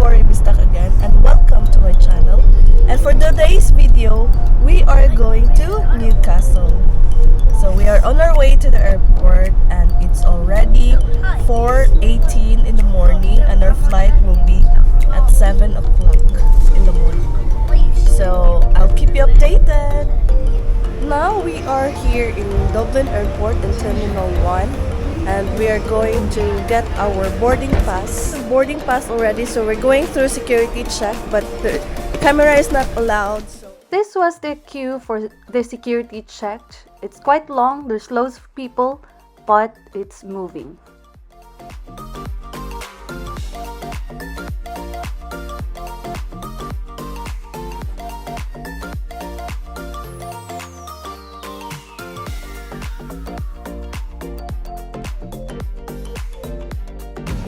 Corey Bistak again, and welcome to my channel. And for today's video, we are going to Newcastle. So we are on our way to the airport and it's already 4:18 in the morning and our flight will be at 7 o'clock in the morning. So I'll keep you updated. Now we are here in Dublin Airport in Terminal 1 and we are going to get our boarding pass. Boarding pass already, so we're going through security check, but the camera is not allowed. So. This was the queue for the security check. It's quite long, there's loads of people, but it's moving.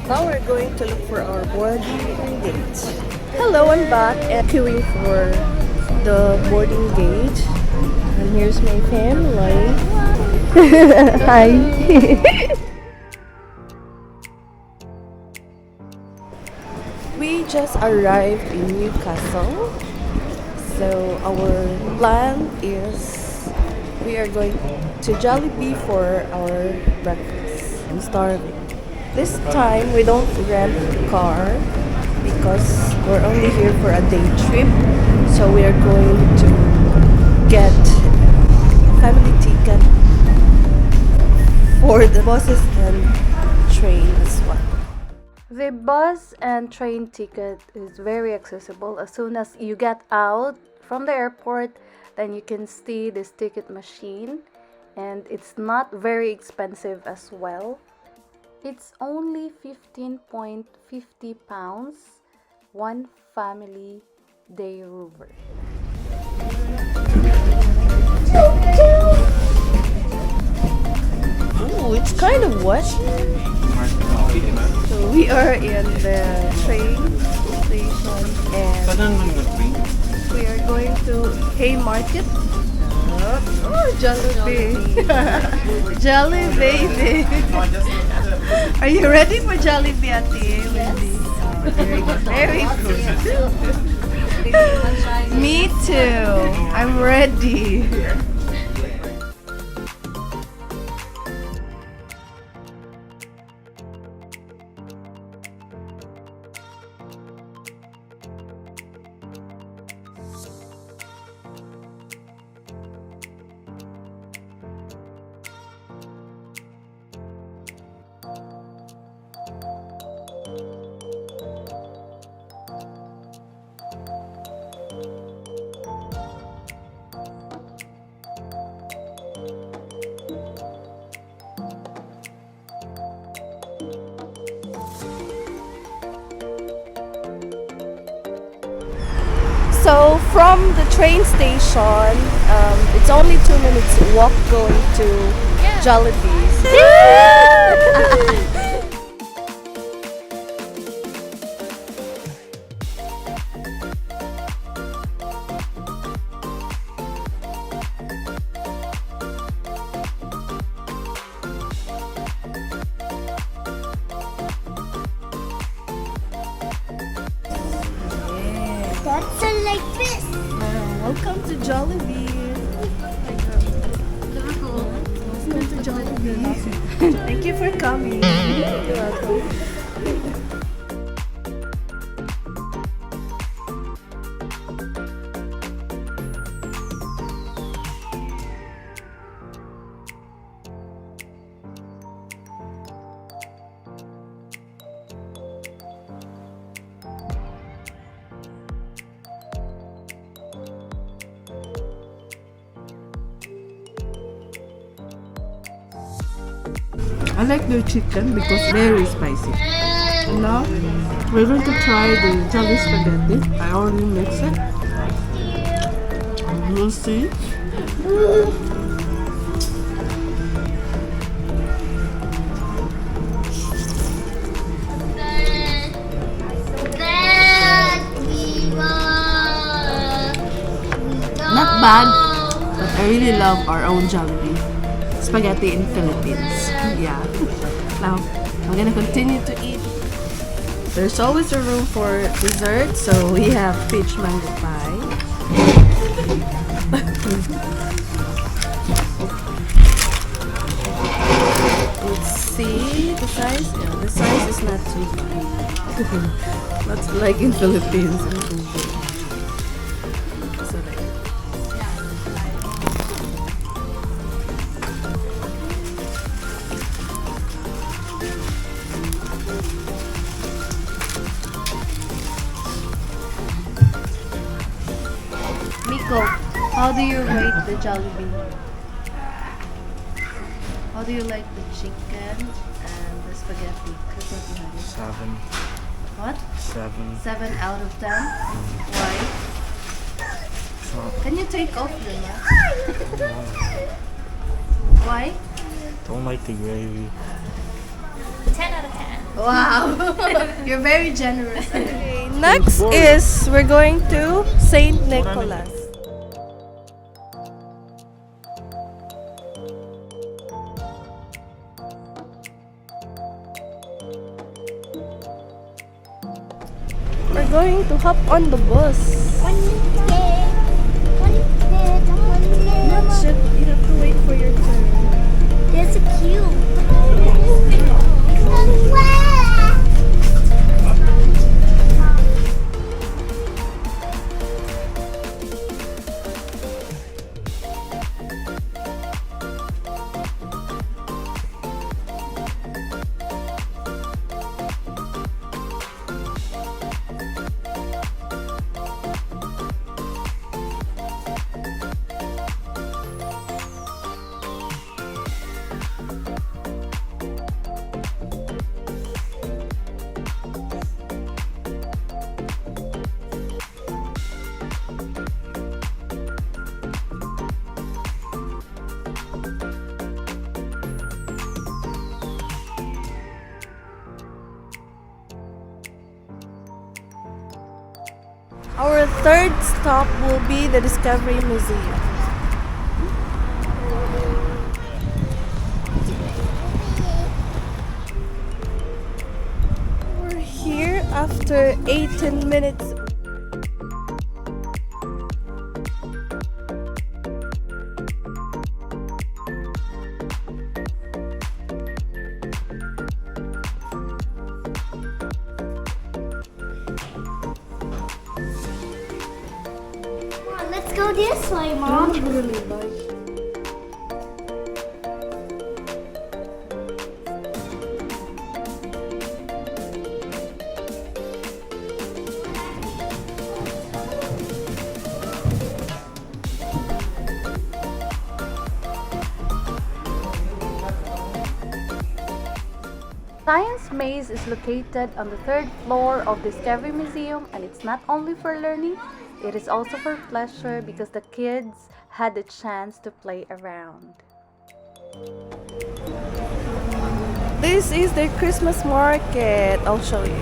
Now we're going to look for our boarding gate. Hello, I'm back and queuing for the boarding gate. And here's my family. Hi. We just arrived in Newcastle. So our plan is we are going to Jollibee for our breakfast. I'm starving. This time we don't rent a car because we're only here for a day trip. So we are going to get a family ticket for the buses and train as well. The bus and train ticket is very accessible. As soon as you get out from the airport, then you can see this ticket machine, and it's not very expensive as well. It's only £15.50, one family day rover. Oh, it's kind of wet. So we are in the train station and we are going to Haymarket. Oh, Jollibee. Jollibee. Are you ready for Jollibee, Ate? Very good. Me too. I'm ready. So from the train station, it's only 2 minutes walk going to Jollibee's. That's a like this. Welcome to Jollibee. Welcome to Jollibee. Thank you for coming. You're welcome. I like their chicken because very spicy. And now we're going to try the jelly spaghetti. I already mixed it. We'll see. Not bad, but I really love our own Jollibee spaghetti in Philippines. Yeah. Now, I'm gonna continue to eat. There's always a room for dessert, so we have peach mango pie. Let's see the size. Yeah, the size is not too bad. Not like in Philippines. So like, Miko, how do you rate the Jollibee? How do you like the chicken and the spaghetti? That's what you had. 7. What? 7. 7 out of 10? Why? Can you take off the mask? Why? Don't like the gravy. 10 out of 10. Wow! You're very generous. okay, next is we're going to Saint Nicholas. We're going to hop on the bus. Not yet. You have to wait for your turn. There's a queue. Our third stop will be the Discovery Museum. We're here after 18 minutes. Come on, let's go this way, Mom. Science Maze is located on the third floor of Discovery Museum, and it's not only for learning, it is also for pleasure because the kids had the chance to play around. This is the Christmas market. I'll show you.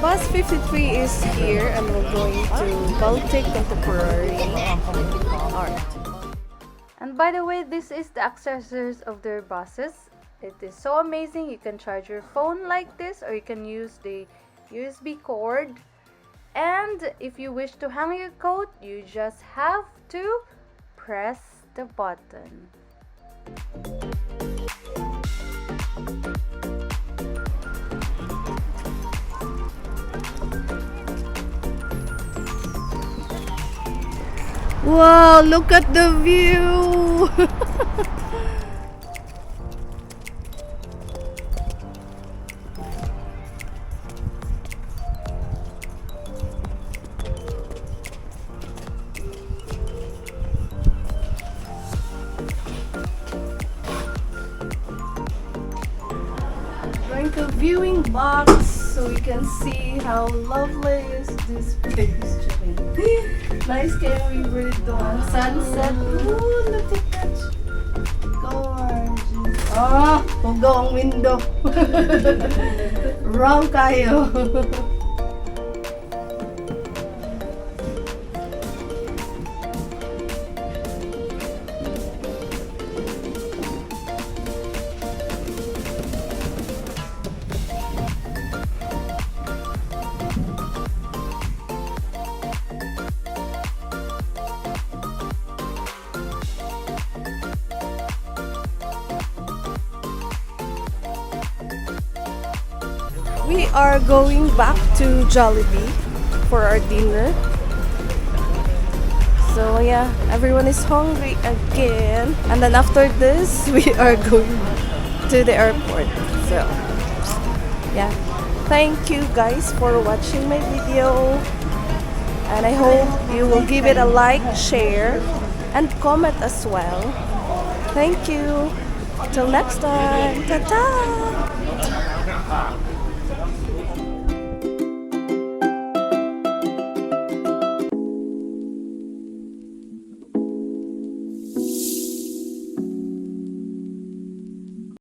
Bus 53 is here and we're going to Baltic Contemporary Art. And by the way, this is the accessories of their buses. It is so amazing. You can charge your phone like this, or you can use the USB cord. And if you wish to hang your coat, you just have to press the button. Wow, look at the view! Going to viewing box so we can see how lovely is this place. Nice can we read the sunset. Ooh, look at that. Gorgeous. Ah, pugaw ang window. Wrong kayo. We are going back to Jollibee for our dinner. So yeah, everyone is hungry again. And then after this, we are going to the airport. So yeah, thank you guys for watching my video. And I hope you will give it a like, share, and comment as well. Thank you. Till next time. Ta-ta!